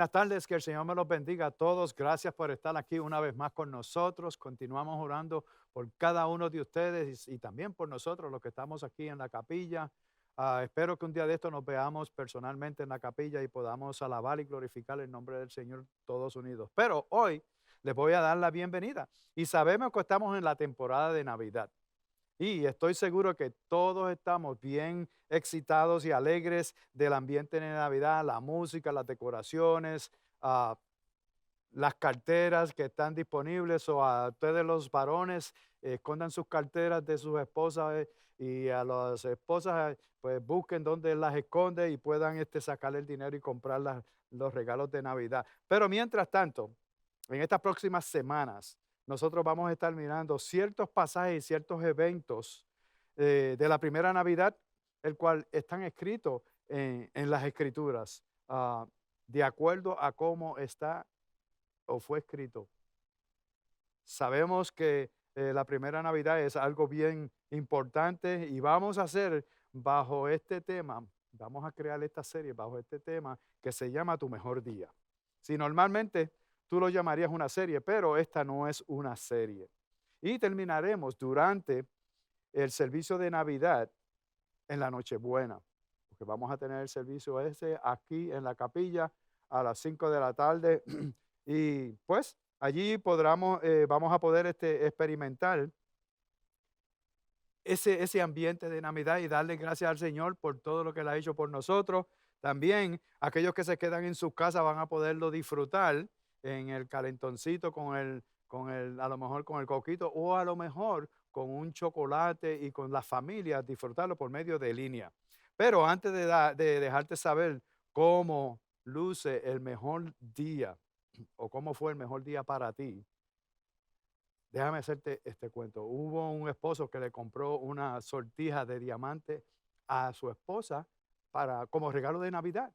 Buenas tardes, que el Señor me los bendiga a todos. Gracias por estar aquí una vez más con nosotros. Continuamos orando por cada uno de ustedes y también por nosotros, los que estamos aquí en la capilla. Espero que un día de esto nos veamos personalmente en la capilla y podamos alabar y glorificar el nombre del Señor todos unidos. Pero hoy les voy a dar la bienvenida y sabemos que estamos en la temporada de Navidad. Y estoy seguro que todos estamos bien excitados y alegres del ambiente de Navidad, la música, las decoraciones, ah, las carteras que están disponibles o a ustedes los varones escondan sus carteras de sus esposas y a las esposas pues busquen dónde las esconde y puedan sacar el dinero y comprar los regalos de Navidad. Pero mientras tanto, en estas próximas semanas, nosotros vamos a estar mirando ciertos pasajes y ciertos eventos de la primera Navidad, el cual están escritos en las Escrituras, de acuerdo a cómo está o fue escrito. Sabemos que la primera Navidad es algo bien importante y vamos a hacer bajo este tema, vamos a crear esta serie bajo este tema que se llama Tu Mejor Día. Si normalmente tú lo llamarías una serie, pero esta no es una serie. Y terminaremos durante el servicio de Navidad en la Nochebuena, porque vamos a tener el servicio ese aquí en la capilla a las 5 de la tarde y pues allí vamos a poder experimentar ese ambiente de Navidad y darle gracias al Señor por todo lo que Él ha hecho por nosotros. También aquellos que se quedan en sus casas van a poderlo disfrutar en el calentoncito a lo mejor con el coquito o a lo mejor con un chocolate y con la familia, disfrutarlo por medio de línea. Pero antes de dejarte saber cómo luce el mejor día o cómo fue el mejor día para ti, déjame hacerte este cuento. Hubo un esposo que le compró una sortija de diamante a su esposa como regalo de Navidad.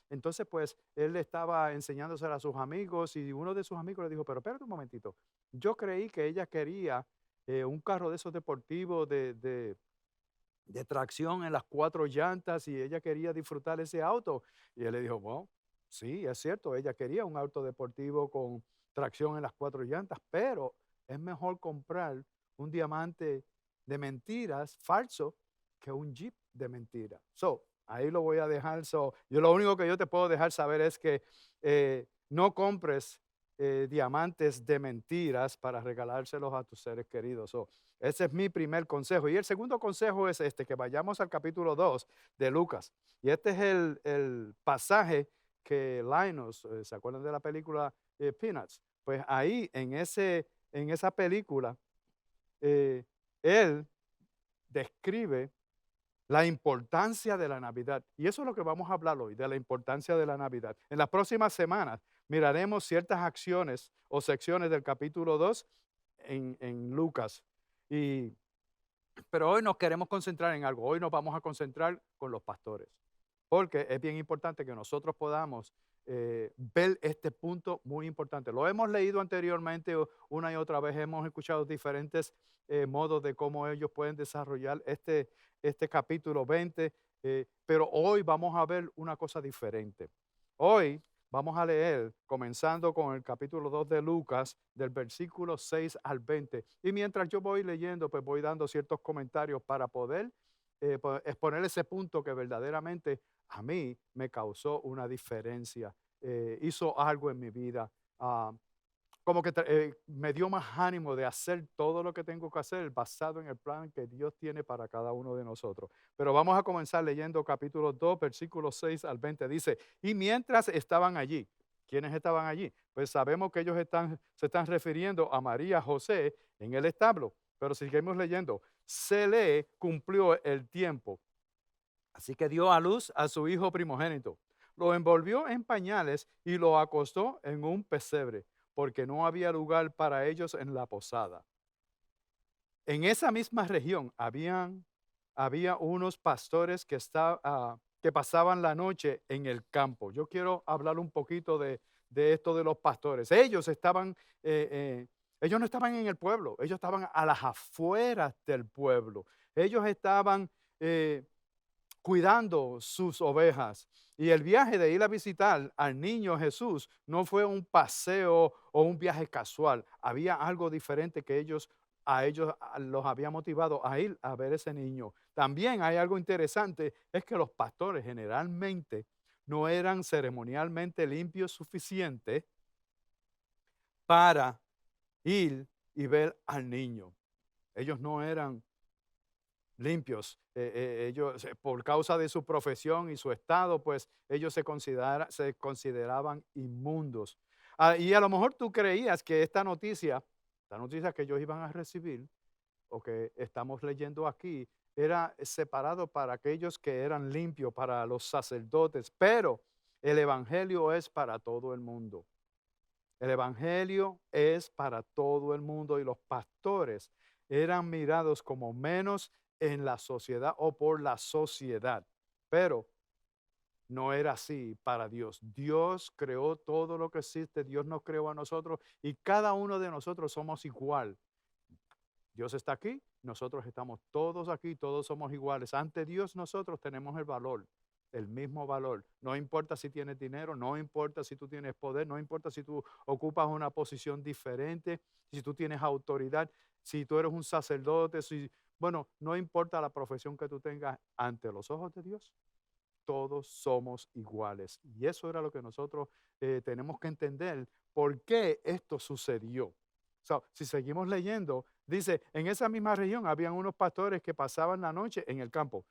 Entonces, pues, él estaba enseñándosela a sus amigos y uno de sus amigos le dijo, pero espérate un momentito, yo creí que ella quería un carro de esos deportivos de tracción en las cuatro llantas y ella quería disfrutar ese auto. Y él le dijo, bueno, sí, es cierto, ella quería un auto deportivo con tracción en las cuatro llantas, pero es mejor comprar un diamante de mentiras falso que un Jeep de mentira. So, ahí lo voy a dejar. So, yo lo único que yo te puedo dejar saber es que no compres diamantes de mentiras para regalárselos a tus seres queridos. So, ese es mi primer consejo. Y el segundo consejo es que vayamos al capítulo 2 de Lucas. Y este es el pasaje que Linus, ¿se acuerdan de la película Peanuts? Pues ahí, en esa película, eh, él describe la importancia de la Navidad. Y eso es lo que vamos a hablar hoy, de la importancia de la Navidad. En las próximas semanas miraremos ciertas acciones o secciones del capítulo 2 en Lucas. Y pero hoy nos queremos concentrar en algo. Hoy nos vamos a concentrar con los pastores, porque es bien importante que nosotros podamos ver este punto muy importante. Lo hemos leído anteriormente una y otra vez, hemos escuchado diferentes modos de cómo ellos pueden desarrollar este capítulo 20, pero hoy vamos a ver una cosa diferente. Hoy vamos a leer, comenzando con el capítulo 2 de Lucas, del versículo 6 al 20. Y mientras yo voy leyendo, pues voy dando ciertos comentarios para poder exponer ese punto que verdaderamente a mí me causó una diferencia, hizo algo en mi vida. Como que me dio más ánimo de hacer todo lo que tengo que hacer basado en el plan que Dios tiene para cada uno de nosotros. Pero vamos a comenzar leyendo capítulo 2, versículos 6 al 20. Dice, y mientras estaban allí, ¿quiénes estaban allí? Pues sabemos que se están refiriendo a María José en el establo. Pero seguimos leyendo, se le cumplió el tiempo. Así que dio a luz a su hijo primogénito. Lo envolvió en pañales y lo acostó en un pesebre, porque no había lugar para ellos en la posada. En esa misma región había unos pastores que pasaban la noche en el campo. Yo quiero hablar un poquito de esto de los pastores. Ellos no estaban en el pueblo, ellos estaban a las afueras del pueblo. Ellos estaban cuidando sus ovejas. Y el viaje de ir a visitar al niño Jesús no fue un paseo o un viaje casual. Había algo diferente que los había motivado a ir a ver ese niño. También hay algo interesante, es que los pastores generalmente no eran ceremonialmente limpios suficientes para ir y ver al niño. Ellos no eran limpios. Ellos, por causa de su profesión y su estado, pues ellos se consideraban inmundos. Y a lo mejor tú creías que esta noticia que ellos iban a recibir o que estamos leyendo aquí, era separado para aquellos que eran limpios, para los sacerdotes, pero el Evangelio es para todo el mundo. El Evangelio es para todo el mundo y los pastores eran mirados como menos en la sociedad o por la sociedad. Pero no era así para Dios. Dios creó todo lo que existe, Dios nos creó a nosotros y cada uno de nosotros somos igual. Dios está aquí, nosotros estamos todos aquí, todos somos iguales. Ante Dios nosotros tenemos el valor, el mismo valor. No importa si tienes dinero, no importa si tú tienes poder, no importa si tú ocupas una posición diferente, si tú tienes autoridad, si tú eres un sacerdote, bueno, no importa la profesión que tú tengas ante los ojos de Dios, todos somos iguales. Y eso era lo que nosotros tenemos que entender, por qué esto sucedió. Si seguimos leyendo, dice, en esa misma región habían unos pastores que pasaban la noche en el campo,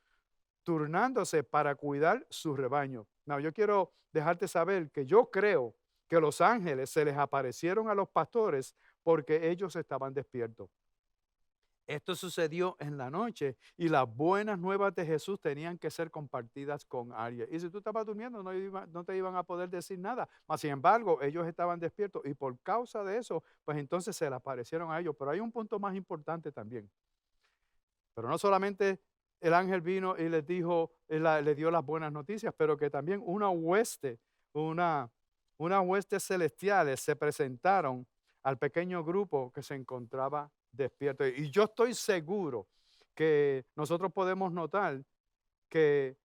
turnándose para cuidar su rebaño. No, yo quiero dejarte saber que yo creo que los ángeles se les aparecieron a los pastores porque ellos estaban despiertos. Esto sucedió en la noche y las buenas nuevas de Jesús tenían que ser compartidas con alguien. Y si tú estabas durmiendo, no te iban a poder decir nada. Mas, sin embargo, ellos estaban despiertos y por causa de eso, pues entonces se le aparecieron a ellos. Pero hay un punto más importante también. Pero no solamente el ángel vino y les dijo, le dio las buenas noticias, pero que también una, una hueste celestiales se presentaron al pequeño grupo que se encontraba despierto. Y yo estoy seguro que nosotros podemos notar que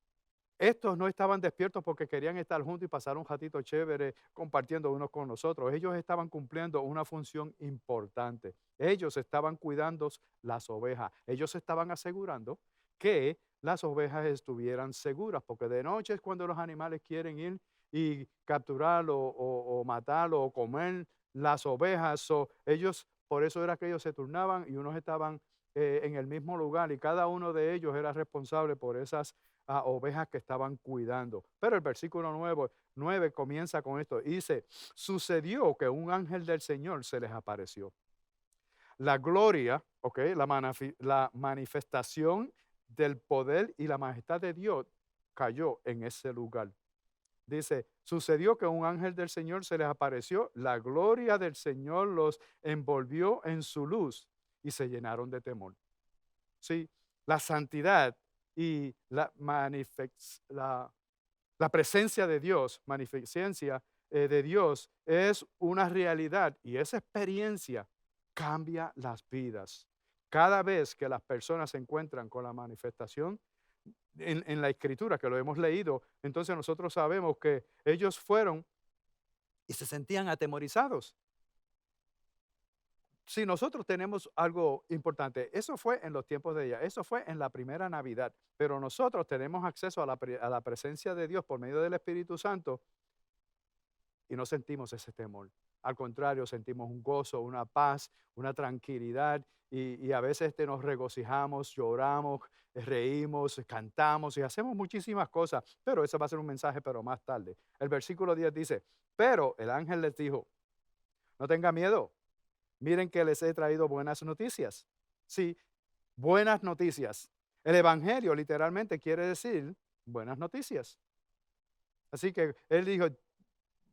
estos no estaban despiertos porque querían estar juntos y pasar un ratito chévere compartiendo unos con nosotros. Ellos estaban cumpliendo una función importante. Ellos estaban cuidando las ovejas. Ellos estaban asegurando que las ovejas estuvieran seguras, porque de noche es cuando los animales quieren ir y capturar o matar o comer las ovejas. Ellos, por eso era que ellos se turnaban y unos estaban en el mismo lugar y cada uno de ellos era responsable por esas a ovejas que estaban cuidando. Pero el versículo 9 comienza con esto. Dice, sucedió que un ángel del Señor se les apareció. La gloria, ok, la manifestación del poder y la majestad de Dios cayó en ese lugar. Dice, sucedió que un ángel del Señor se les apareció, la gloria del Señor los envolvió en su luz y se llenaron de temor. Sí, la santidad y la presencia de Dios, magnificencia de Dios es una realidad y esa experiencia cambia las vidas. Cada vez que las personas se encuentran con la manifestación en la escritura, que lo hemos leído, entonces nosotros sabemos que ellos fueron y se sentían atemorizados. Si nosotros tenemos algo importante, eso fue en los tiempos de ella, eso fue en la primera Navidad, pero nosotros tenemos acceso a a la presencia de Dios por medio del Espíritu Santo y no sentimos ese temor. Al contrario, sentimos un gozo, una paz, una tranquilidad y a veces nos regocijamos, lloramos, reímos, cantamos y hacemos muchísimas cosas, pero ese va a ser un mensaje, pero más tarde. El versículo 10 dice, pero el ángel les dijo, no tenga miedo. Miren que les he traído buenas noticias. Sí, buenas noticias. El Evangelio literalmente quiere decir buenas noticias. Así que él dijo,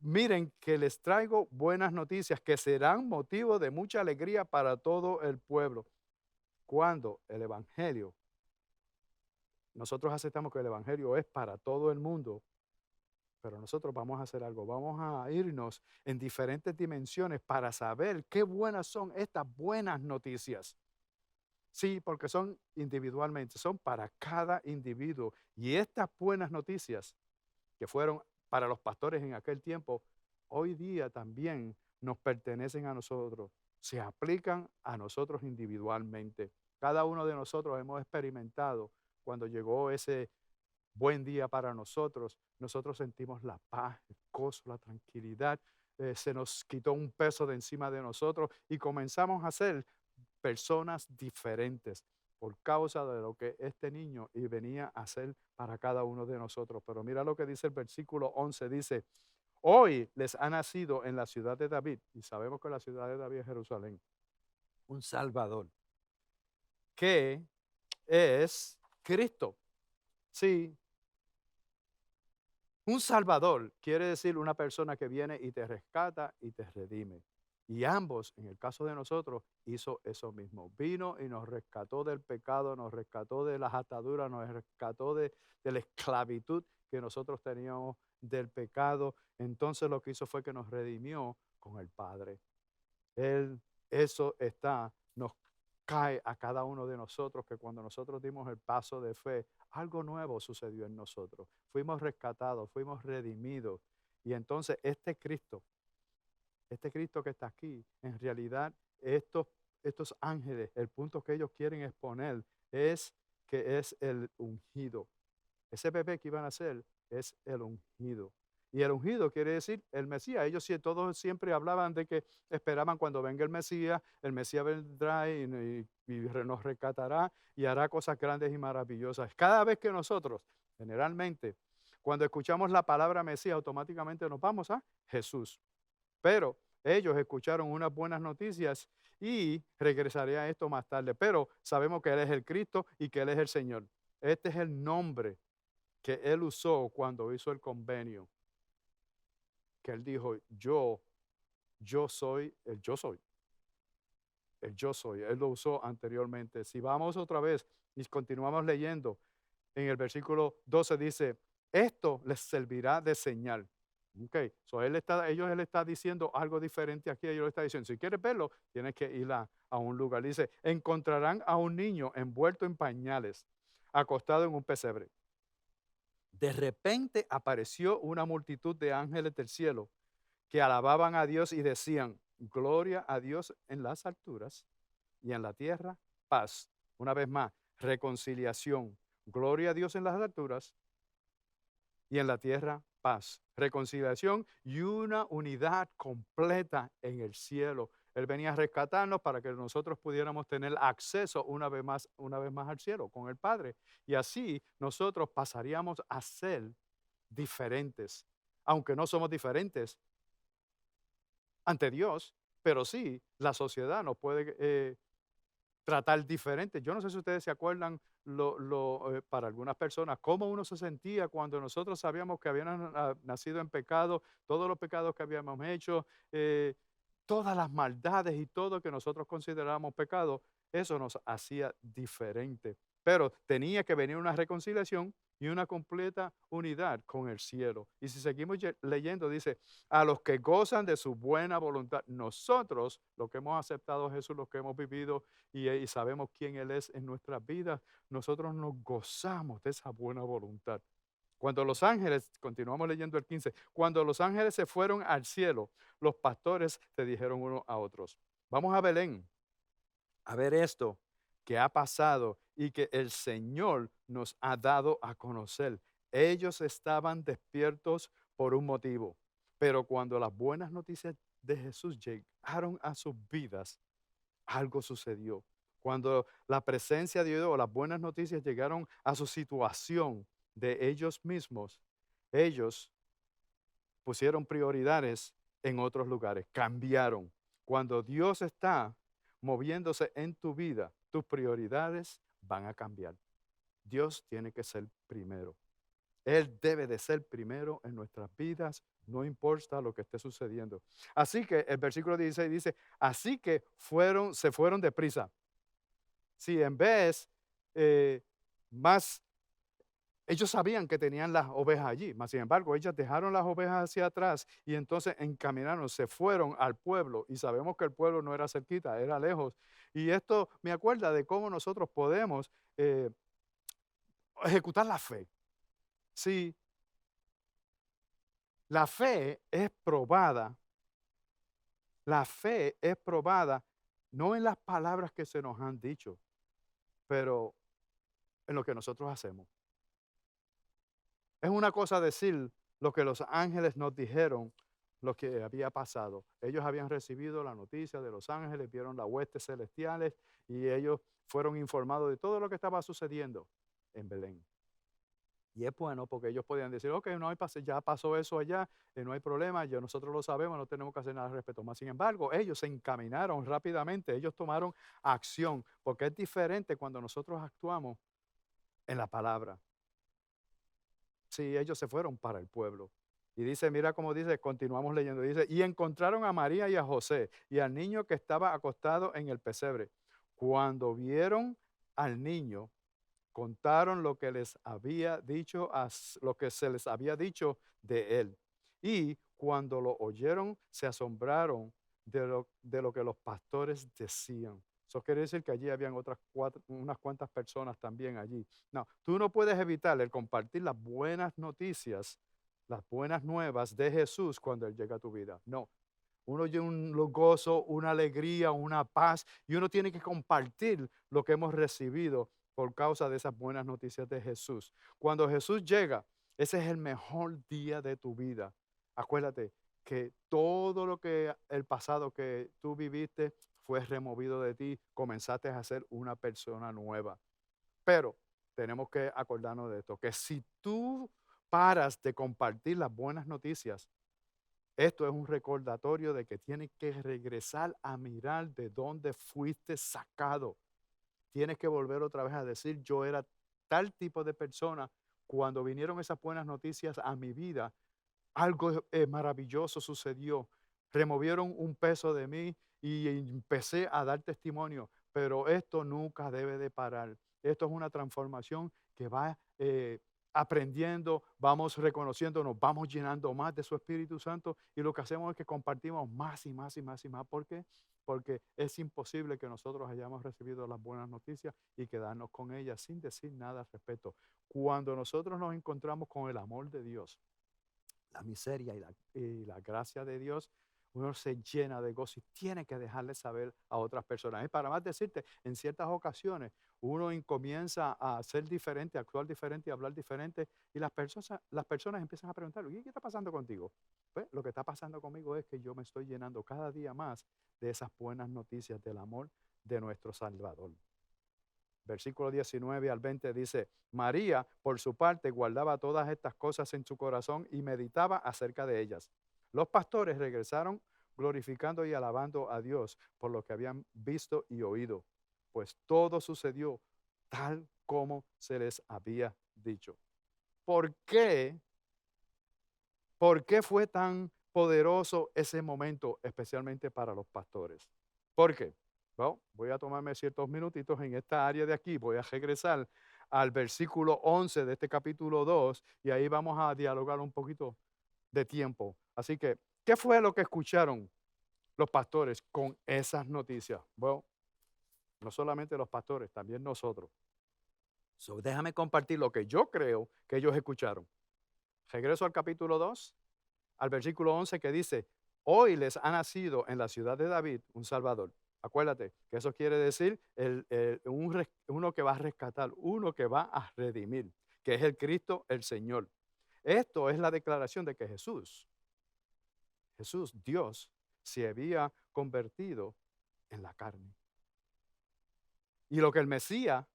miren que les traigo buenas noticias que serán motivo de mucha alegría para todo el pueblo. Cuando el Evangelio, nosotros aceptamos que el Evangelio es para todo el mundo, pero nosotros vamos a hacer algo, vamos a irnos en diferentes dimensiones para saber qué buenas son estas buenas noticias. Sí, porque son individualmente, son para cada individuo. Y estas buenas noticias que fueron para los pastores en aquel tiempo, hoy día también nos pertenecen a nosotros, se aplican a nosotros individualmente. Cada uno de nosotros hemos experimentado cuando llegó ese buen día para nosotros, nosotros sentimos la paz, el gozo, la tranquilidad, se nos quitó un peso de encima de nosotros y comenzamos a ser personas diferentes por causa de lo que este niño y venía a hacer para cada uno de nosotros. Pero mira lo que dice el versículo 11, dice, hoy les ha nacido en la ciudad de David, y sabemos que la ciudad de David es Jerusalén, un Salvador, que es Cristo. Sí, un Salvador quiere decir una persona que viene y te rescata y te redime. Y ambos, en el caso de nosotros, hizo eso mismo. Vino y nos rescató del pecado, nos rescató de las ataduras, nos rescató de la esclavitud que nosotros teníamos del pecado. Entonces lo que hizo fue que nos redimió con el Padre. Él, eso está, nos cae a cada uno de nosotros, que cuando nosotros dimos el paso de fe, algo nuevo sucedió en nosotros. Fuimos rescatados, fuimos redimidos. Y entonces este Cristo que está aquí, en realidad estos ángeles, el punto que ellos quieren exponer es que es el ungido. Ese bebé que iban a ser es el ungido. Y el ungido quiere decir el Mesías. Ellos todos siempre hablaban de que esperaban cuando venga el Mesías vendrá y nos rescatará y hará cosas grandes y maravillosas. Cada vez que nosotros, generalmente, cuando escuchamos la palabra Mesías, automáticamente nos vamos a Jesús. Pero ellos escucharon unas buenas noticias y regresaré a esto más tarde. Pero sabemos que Él es el Cristo y que Él es el Señor. Este es el nombre que Él usó cuando hizo el convenio, que Él dijo, yo soy el yo soy, el yo soy. Él lo usó anteriormente. Si vamos otra vez y continuamos leyendo, en el versículo 12 dice, esto les servirá de señal. Ok, él está diciendo algo diferente aquí, ellos le está diciendo, si quieres verlo, tienes que ir a un lugar. Dice, encontrarán a un niño envuelto en pañales, acostado en un pesebre. De repente apareció una multitud de ángeles del cielo que alababan a Dios y decían, gloria a Dios en las alturas y en la tierra, paz. Una vez más, reconciliación. Gloria a Dios en las alturas y en la tierra paz, reconciliación y una unidad completa en el cielo. Él venía a rescatarnos para que nosotros pudiéramos tener acceso una vez más al cielo con el Padre. Y así nosotros pasaríamos a ser diferentes, aunque no somos diferentes ante Dios, pero sí la sociedad nos puede tratar diferente. Yo no sé si ustedes se acuerdan, para algunas personas, cómo uno se sentía cuando nosotros sabíamos que habíamos nacido en pecado, todos los pecados que habíamos hecho, todas las maldades y todo que nosotros considerábamos pecado, eso nos hacía diferente. Pero tenía que venir una reconciliación y una completa unidad con el cielo. Y si seguimos leyendo, dice, a los que gozan de su buena voluntad, nosotros, los que hemos aceptado a Jesús, los que hemos vivido y sabemos quién Él es en nuestras vidas, nosotros nos gozamos de esa buena voluntad. Cuando los ángeles, continuamos leyendo el 15, cuando los ángeles se fueron al cielo, los pastores se dijeron unos a otros, vamos a Belén a ver esto que ha pasado y que el Señor nos ha dado a conocer. Ellos estaban despiertos por un motivo, pero cuando las buenas noticias de Jesús llegaron a sus vidas, algo sucedió. Cuando la presencia de Dios o las buenas noticias llegaron a su situación de ellos mismos, ellos pusieron prioridades en otros lugares, cambiaron. Cuando Dios está moviéndose en tu vida, tus prioridades van a cambiar. Dios tiene que ser primero. Él debe de ser primero en nuestras vidas, no importa lo que esté sucediendo. Así que el versículo 16 dice, así que se fueron deprisa. Si en vez, eh, más Ellos sabían que tenían las ovejas allí, mas sin embargo, ellas dejaron las ovejas hacia atrás y entonces encaminaron, se fueron al pueblo y sabemos que el pueblo no era cerquita, era lejos. Y esto me acuerda de cómo nosotros podemos eh, ejecutar la fe. Sí, la fe es probada, la fe es probada no en las palabras que se nos han dicho, pero en lo que nosotros hacemos. Es una cosa decir lo que los ángeles nos dijeron, lo que había pasado. Ellos habían recibido la noticia de los ángeles, vieron las huestes celestiales y ellos fueron informados de todo lo que estaba sucediendo en Belén. Y es bueno porque ellos podían decir, ok, no hay ya pasó eso allá, no hay problema, ya nosotros lo sabemos, no tenemos que hacer nada al respecto. Más sin embargo, ellos se encaminaron rápidamente, ellos tomaron acción, porque es diferente cuando nosotros actuamos en la palabra. Sí, ellos se fueron para el pueblo. Y dice, mira cómo dice, continuamos leyendo, dice, y encontraron a María y a José y al niño que estaba acostado en el pesebre. Cuando vieron al niño, contaron lo que les había dicho, lo que se les había dicho de él. Y cuando lo oyeron, se asombraron de lo que los pastores decían. Eso quiere decir que allí habían unas cuantas personas también allí. No, tú no puedes evitar el compartir las buenas noticias, las buenas nuevas de Jesús cuando Él llega a tu vida. No, uno tiene un gozo, una alegría, una paz, y uno tiene que compartir lo que hemos recibido por causa de esas buenas noticias de Jesús. Cuando Jesús llega, ese es el mejor día de tu vida. Acuérdate que todo lo que el pasado que tú viviste fue removido de ti, comenzaste a ser una persona nueva. Pero tenemos que acordarnos de esto, que si tú paras de compartir las buenas noticias, esto es un recordatorio de que tienes que regresar a mirar de dónde fuiste sacado. Tienes que volver otra vez a decir, yo era tal tipo de persona. Cuando vinieron esas buenas noticias a mi vida, algo maravilloso sucedió. Removieron un peso de mí y empecé a dar testimonio, pero esto nunca debe de parar. Esto es una transformación que va aprendiendo, vamos reconociendo, nos vamos llenando más de su Espíritu Santo y lo que hacemos es que compartimos más y más y más y más. ¿Por qué? Porque es imposible que nosotros hayamos recibido las buenas noticias y quedarnos con ellas sin decir nada al respecto. Cuando nosotros nos encontramos con el amor de Dios, la miseria y la gracia de Dios, uno se llena de gozo y tiene que dejarle saber a otras personas. Y para más decirte, en ciertas ocasiones uno comienza a ser diferente, a actuar diferente, a hablar diferente, y las personas empiezan a preguntar, ¿y qué está pasando contigo? Pues lo que está pasando conmigo es que yo me estoy llenando cada día más de esas buenas noticias del amor de nuestro Salvador. Versículo 19 al 20 dice, María, por su parte, guardaba todas estas cosas en su corazón y meditaba acerca de ellas. Los pastores regresaron glorificando y alabando a Dios por lo que habían visto y oído, pues todo sucedió tal como se les había dicho. ¿Por qué? ¿Por qué fue tan poderoso ese momento, especialmente para los pastores? ¿Por qué? Bueno, voy a tomarme ciertos minutitos en esta área de aquí, voy a regresar al versículo 11 de este capítulo 2 y ahí vamos a dialogar un poquito de tiempo. Así que, ¿qué fue lo que escucharon los pastores con esas noticias? Bueno, no solamente los pastores, también nosotros. So, déjame compartir lo que yo creo que ellos escucharon. Regreso al capítulo 2 al versículo 11 que dice, hoy les ha nacido en la ciudad de David un Salvador. Acuérdate que eso quiere decir uno que va a rescatar, uno que va a redimir, que es el Cristo, el Señor. Esto es la declaración de que Jesús, Dios, se había convertido en la carne. Y lo que el Mesías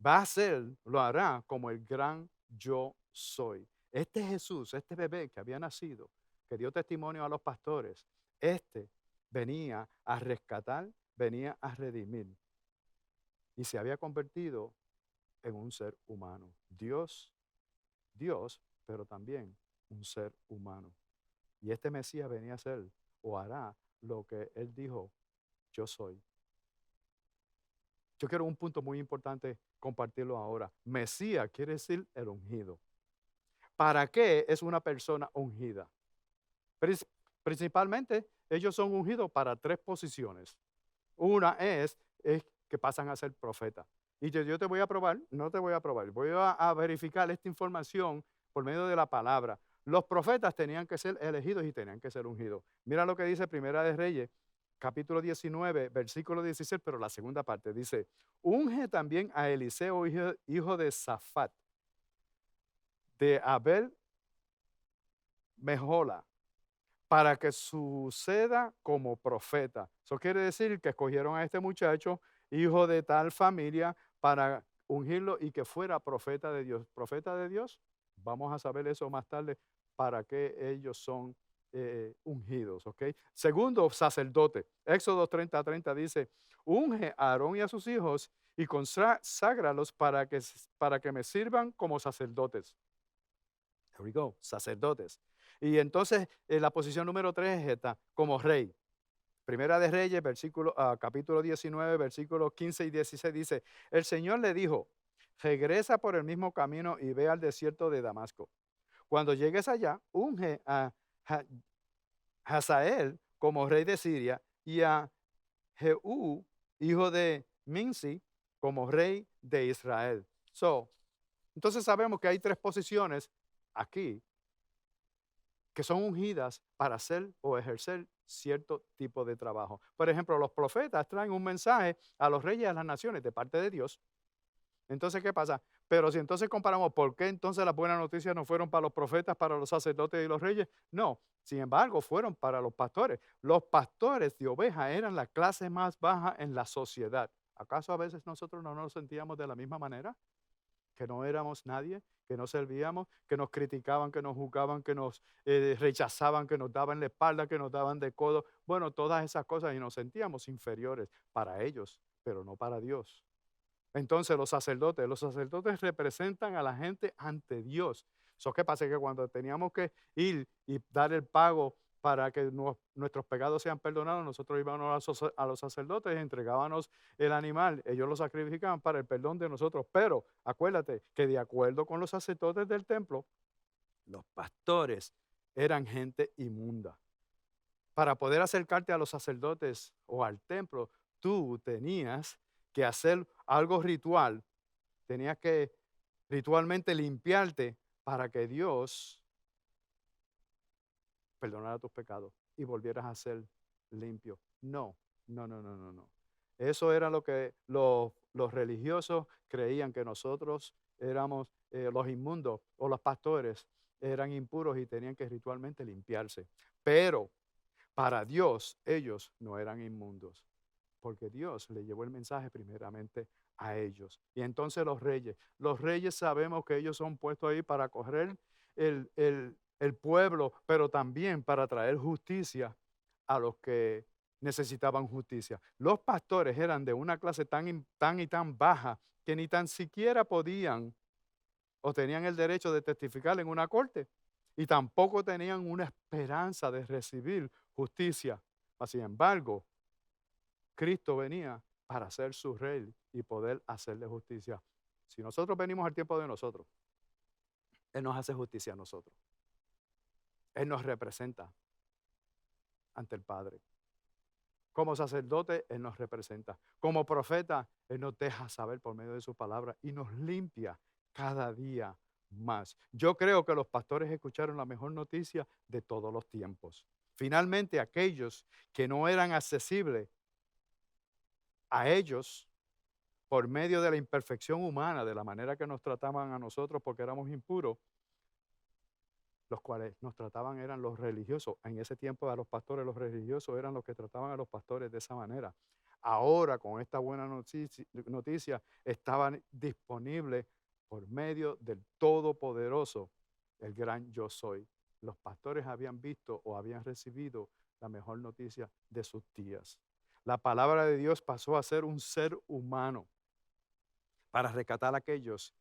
va a hacer, lo hará como el gran yo soy. Este Jesús, este bebé que había nacido, que dio testimonio a los pastores, este venía a rescatar, venía a redimir y se había convertido en un ser humano. Dios, pero también un ser humano. Y este Mesías venía a ser o hará lo que él dijo, yo soy. Yo quiero un punto muy importante compartirlo ahora. Mesías quiere decir el ungido. ¿Para qué es una persona ungida? Pris- Principalmente, ellos son ungidos para tres posiciones. Una es que pasan a ser profeta. Y yo te voy a probar, no te voy a probar, voy a verificar esta información por medio de la palabra. Los profetas tenían que ser elegidos y tenían que ser ungidos. Mira lo que dice Primera de Reyes, capítulo 19, versículo 16, pero la segunda parte dice, unge también a Eliseo, hijo de Safat, de Abel Mejola, para que suceda como profeta. Eso quiere decir que escogieron a este muchacho, hijo de tal familia, para ungirlo y que fuera profeta de Dios. ¿Profeta de Dios? Vamos a saber eso más tarde, para qué ellos son ungidos, ¿ok? Segundo, sacerdote. Éxodo 30:30 dice, unge a Aarón y a sus hijos y conságralos para que me sirvan como sacerdotes. Here we go, sacerdotes. Y entonces la posición número 3 es esta, como rey. Primera de Reyes, capítulo 19, versículos 15 y 16 dice, el Señor le dijo, regresa por el mismo camino y ve al desierto de Damasco. Cuando llegues allá, unge a Ha- Hazael como rey de Siria y a Jehú, hijo de Minsi, como rey de Israel. Entonces sabemos que hay tres posiciones aquí que son ungidas para hacer o ejercer cierto tipo de trabajo. Por ejemplo, los profetas traen un mensaje a los reyes y a las naciones de parte de Dios. Entonces, ¿qué pasa? Pero si entonces comparamos, ¿por qué entonces las buenas noticias no fueron para los profetas, para los sacerdotes y los reyes? No, sin embargo, fueron para los pastores. Los pastores de ovejas eran la clase más baja en la sociedad. ¿Acaso a veces nosotros no nos sentíamos de la misma manera? Que no éramos nadie, que no servíamos, que nos criticaban, que nos juzgaban, que nos rechazaban, que nos daban la espalda, que nos daban de codo. Bueno, todas esas cosas y nos sentíamos inferiores para ellos, pero no para Dios. Entonces los sacerdotes representan a la gente ante Dios. Eso que pasa es que cuando teníamos que ir y dar el pago para que nuestros pecados sean perdonados, nosotros íbamos a los sacerdotes y entregábamos el animal. Ellos lo sacrificaban para el perdón de nosotros. Pero acuérdate que de acuerdo con los sacerdotes del templo, los pastores eran gente inmunda. Para poder acercarte a los sacerdotes o al templo, tú tenías que hacer algo ritual, tenías que ritualmente limpiarte para que Dios perdonara tus pecados y volvieras a ser limpio. No, no, no, no, no, no. Eso era lo que los religiosos creían, que nosotros éramos los inmundos o los pastores eran impuros y tenían que ritualmente limpiarse. Pero para Dios ellos no eran inmundos, porque Dios le llevó el mensaje primeramente a ellos. Y entonces los reyes sabemos que ellos son puestos ahí para correr el pueblo, pero también para traer justicia a los que necesitaban justicia. Los pastores eran de una clase tan y tan baja que ni tan siquiera podían o tenían el derecho de testificar en una corte y tampoco tenían una esperanza de recibir justicia. Sin embargo, Cristo venía para ser su rey y poder hacerle justicia. Si nosotros venimos al tiempo de nosotros, Él nos hace justicia a nosotros. Él nos representa ante el Padre. Como sacerdote, Él nos representa. Como profeta, Él nos deja saber por medio de su palabra y nos limpia cada día más. Yo creo que los pastores escucharon la mejor noticia de todos los tiempos. Finalmente, aquellos que no eran accesibles a ellos por medio de la imperfección humana, de la manera que nos trataban a nosotros porque éramos impuros, los cuales nos trataban eran los religiosos. En ese tiempo a los pastores, los religiosos eran los que trataban a los pastores de esa manera. Ahora, con esta buena noticia, estaban disponibles por medio del Todopoderoso, el gran yo soy. Los pastores habían visto o habían recibido la mejor noticia de sus días. La palabra de Dios pasó a ser un ser humano para rescatar a aquellos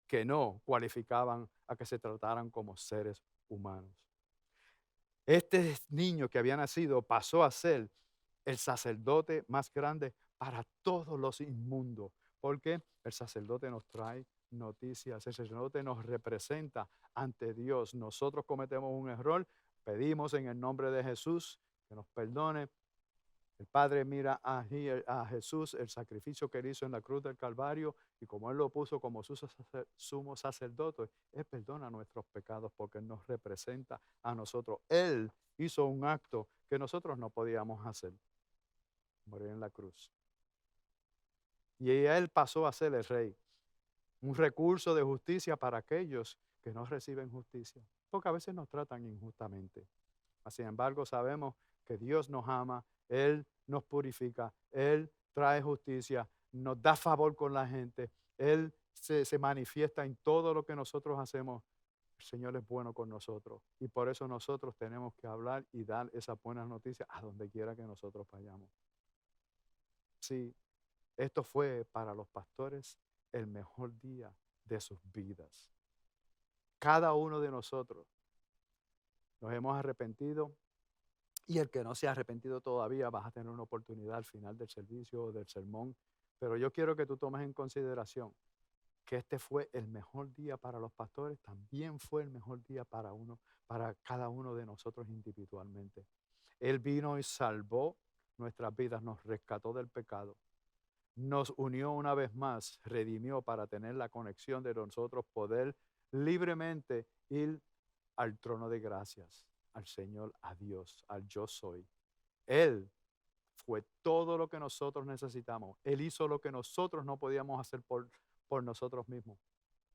que no cualificaban a que se trataran como seres humanos. Este niño que había nacido pasó a ser el sacerdote más grande para todos los inmundos, porque el sacerdote nos trae noticias, el sacerdote nos representa ante Dios. Nosotros cometemos un error, pedimos en el nombre de Jesús que nos perdone. El Padre mira a Jesús, el sacrificio que él hizo en la cruz del Calvario, y como él lo puso como su sumo sacerdote, él perdona nuestros pecados porque él nos representa a nosotros. Él hizo un acto que nosotros no podíamos hacer, morir en la cruz. Y él pasó a ser el rey, un recurso de justicia para aquellos que no reciben justicia, porque a veces nos tratan injustamente. Sin embargo, sabemos que Dios nos ama, Él nos purifica, Él trae justicia, nos da favor con la gente, Él se manifiesta en todo lo que nosotros hacemos. El Señor es bueno con nosotros y por eso nosotros tenemos que hablar y dar esas buenas noticias a donde quiera que nosotros vayamos. Sí, esto fue para los pastores el mejor día de sus vidas. Cada uno de nosotros nos hemos arrepentido. Y el que no se ha arrepentido todavía, vas a tener una oportunidad al final del servicio o del sermón. Pero yo quiero que tú tomes en consideración que este fue el mejor día para los pastores, también fue el mejor día para cada uno de nosotros individualmente. Él vino y salvó nuestras vidas, nos rescató del pecado, nos unió una vez más, redimió para tener la conexión de nosotros poder libremente ir al trono de gracias, al Señor, a Dios, al yo soy. Él fue todo lo que nosotros necesitamos. Él hizo lo que nosotros no podíamos hacer por nosotros mismos.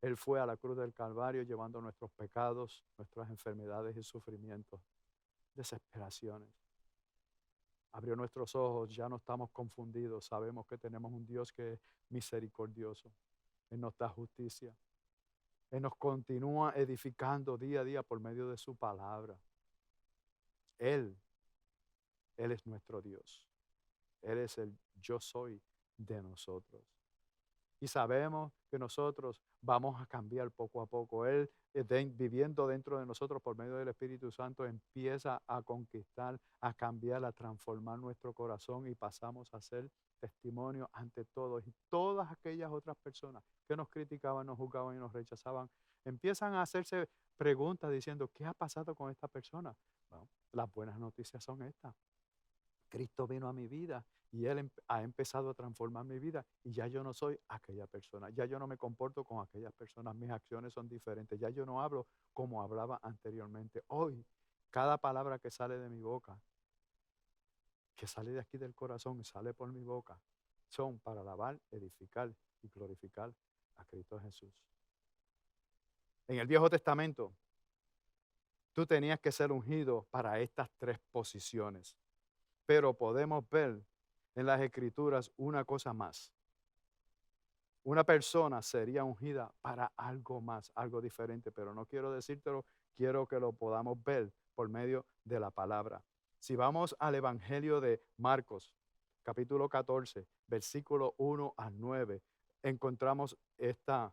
Él fue a la cruz del Calvario llevando nuestros pecados, nuestras enfermedades y sufrimientos, desesperaciones. Abrió nuestros ojos, ya no estamos confundidos, sabemos que tenemos un Dios que es misericordioso. Él nos da justicia. Él nos continúa edificando día a día por medio de su palabra. Él es nuestro Dios. Él es el yo soy de nosotros. Y sabemos que nosotros vamos a cambiar poco a poco. Él, viviendo dentro de nosotros por medio del Espíritu Santo, empieza a conquistar, a cambiar, a transformar nuestro corazón y pasamos a ser testimonio ante todos. Y todas aquellas otras personas que nos criticaban, nos juzgaban y nos rechazaban, empiezan a hacerse preguntas diciendo, ¿qué ha pasado con esta persona? Bueno, las buenas noticias son estas. Cristo vino a mi vida y Él ha empezado a transformar mi vida y ya yo no soy aquella persona, ya yo no me comporto con aquellas personas, mis acciones son diferentes, ya yo no hablo como hablaba anteriormente. Hoy, cada palabra que sale de mi boca, que sale de aquí del corazón y sale por mi boca, son para alabar, edificar y glorificar a Cristo Jesús. En el Viejo Testamento, tú tenías que ser ungido para estas tres posiciones. Pero podemos ver en las Escrituras una cosa más. Una persona sería ungida para algo más, algo diferente, pero no quiero decírtelo, quiero que lo podamos ver por medio de la palabra. Si vamos al Evangelio de Marcos, capítulo 14, versículo 1 al 9, encontramos esta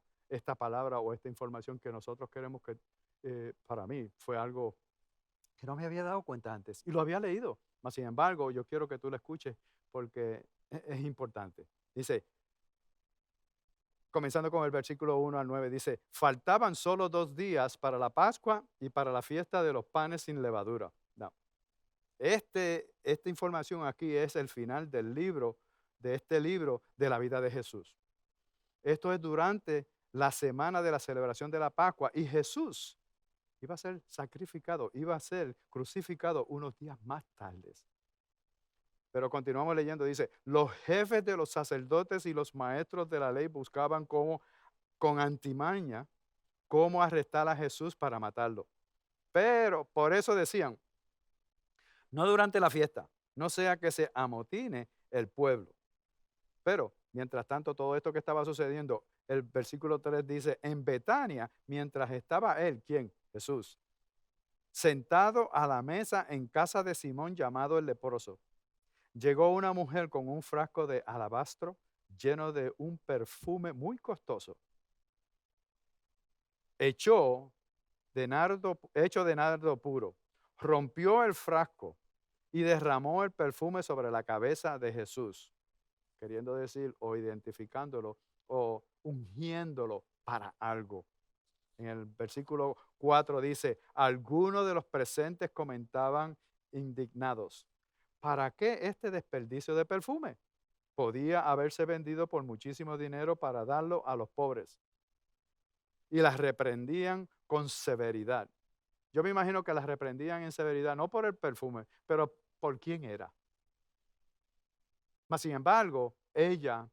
palabra o esta información que nosotros queremos que, para mí, fue algo que no me había dado cuenta antes y lo había leído. Mas, sin embargo, yo quiero que tú lo escuches porque es importante. Dice, comenzando con el versículo 1 al 9, dice, faltaban solo 2 días para la Pascua y para la fiesta de los panes sin levadura. No, esta información aquí es el final del libro, de este libro de la vida de Jesús. Esto es durante la semana de la celebración de la Pascua y Jesús iba a ser sacrificado, iba a ser crucificado unos días más tarde. Pero continuamos leyendo, dice, los jefes de los sacerdotes y los maestros de la ley buscaban con antimaña, cómo arrestar a Jesús para matarlo. Pero por eso decían, no durante la fiesta, no sea que se amotine el pueblo. Pero, mientras tanto, todo esto que estaba sucediendo, el versículo 3 dice, en Betania, mientras estaba él, ¿quién? Jesús, sentado a la mesa en casa de Simón llamado el leproso. Llegó una mujer con un frasco de alabastro lleno de un perfume muy costoso, hecho de nardo puro. Rompió el frasco y derramó el perfume sobre la cabeza de Jesús. queriendo decir o identificándolo o ungiéndolo para algo. En el versículo 4 dice, algunos de los presentes comentaban indignados, ¿para qué este desperdicio de perfume? Podía haberse vendido por muchísimo dinero para darlo a los pobres. Y las reprendían con severidad. Yo me imagino que las reprendían en severidad, no por el perfume, pero por quién era. Mas, sin embargo, ella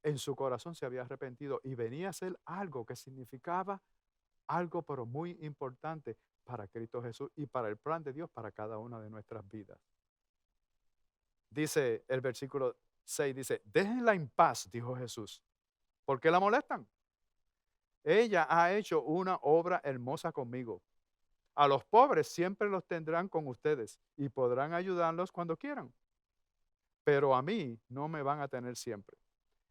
en su corazón se había arrepentido y venía a ser algo que significaba algo, pero muy importante para Cristo Jesús y para el plan de Dios para cada una de nuestras vidas. Dice el versículo 6, dice, déjenla en paz, dijo Jesús. ¿Por qué la molestan? Ella ha hecho una obra hermosa conmigo. A los pobres siempre los tendrán con ustedes y podrán ayudarlos cuando quieran, pero a mí no me van a tener siempre.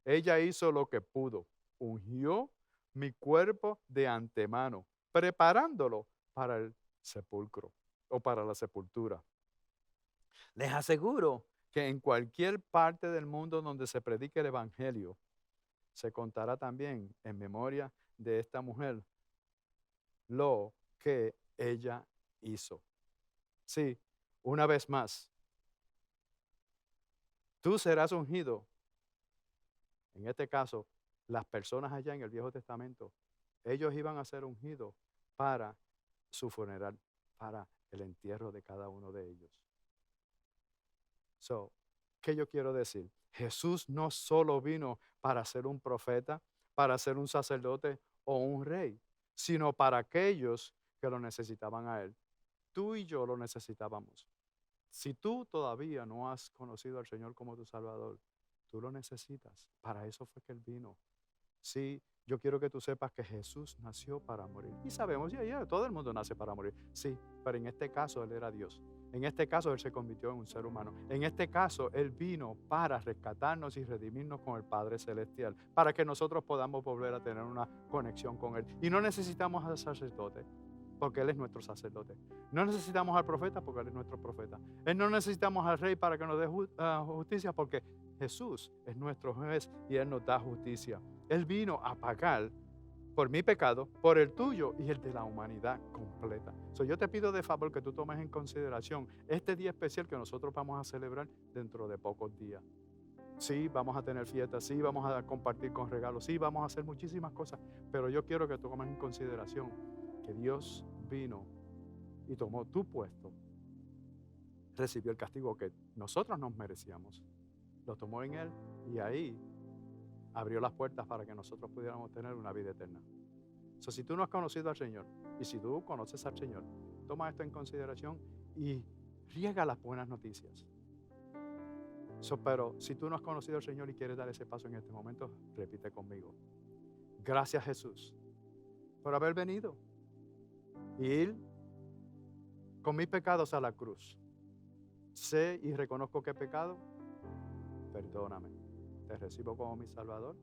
Ella hizo lo que pudo, ungió mi cuerpo de antemano, preparándolo para el sepulcro o para la sepultura. Les aseguro que en cualquier parte del mundo donde se predique el Evangelio, se contará también en memoria de esta mujer lo que ella hizo. Sí, una vez más, tú serás ungido. En este caso, las personas allá en el Viejo Testamento, ellos iban a ser ungidos para su funeral, para el entierro de cada uno de ellos. So, ¿qué yo quiero decir? Jesús no solo vino para ser un profeta, para ser un sacerdote o un rey, sino para aquellos que lo necesitaban a Él. Tú y yo lo necesitábamos. Si tú todavía no has conocido al Señor como tu Salvador, tú lo necesitas. Para eso fue que Él vino. Sí, yo quiero que tú sepas que Jesús nació para morir. Y sabemos, ya, todo el mundo nace para morir. Sí, pero en este caso Él era Dios. En este caso Él se convirtió en un ser humano. En este caso Él vino para rescatarnos y redimirnos con el Padre Celestial, para que nosotros podamos volver a tener una conexión con Él. Y no necesitamos al sacerdote, porque Él es nuestro sacerdote. No necesitamos al profeta, porque Él es nuestro profeta. No necesitamos al rey para que nos dé justicia, porque Jesús es nuestro juez y Él nos da justicia. Él vino a pagar por mi pecado, por el tuyo y el de la humanidad completa. Yo te pido de favor que tú tomes en consideración este día especial que nosotros vamos a celebrar dentro de pocos días. Sí, vamos a tener fiestas, sí, vamos a compartir con regalos, sí, vamos a hacer muchísimas cosas, pero yo quiero que tomes en consideración que Dios vino y tomó tu puesto, recibió el castigo que nosotros nos merecíamos, lo tomó en Él y ahí abrió las puertas para que nosotros pudiéramos tener una vida eterna. Si tú no has conocido al Señor y si tú conoces al Señor, toma esto en consideración y riega las buenas noticias. Pero si tú no has conocido al Señor y quieres dar ese paso en este momento, repite conmigo. Gracias, Jesús, por haber venido y ir con mis pecados a la cruz. Sé y reconozco que he pecado. Perdóname. Te recibo como mi Salvador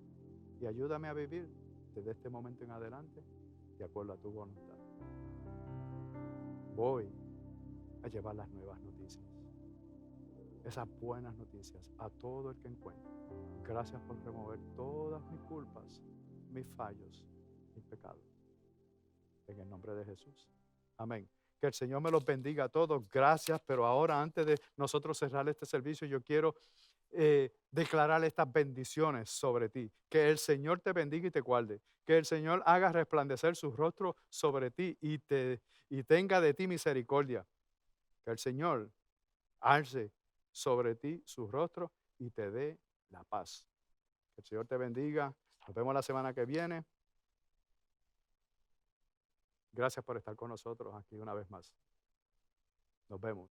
y ayúdame a vivir desde este momento en adelante de acuerdo a tu voluntad. Voy a llevar las nuevas noticias, esas buenas noticias a todo el que encuentre. Gracias por remover todas mis culpas, mis fallos, mis pecados. En el nombre de Jesús. Amén. Que el Señor me los bendiga a todos. Gracias. Pero ahora, antes de nosotros cerrar este servicio, yo quiero declarar estas bendiciones sobre ti. Que el Señor te bendiga y te guarde. Que el Señor haga resplandecer su rostro sobre ti y tenga de ti misericordia. Que el Señor alce sobre ti su rostro y te dé la paz. Que el Señor te bendiga. Nos vemos la semana que viene. Gracias por estar con nosotros aquí una vez más. Nos vemos.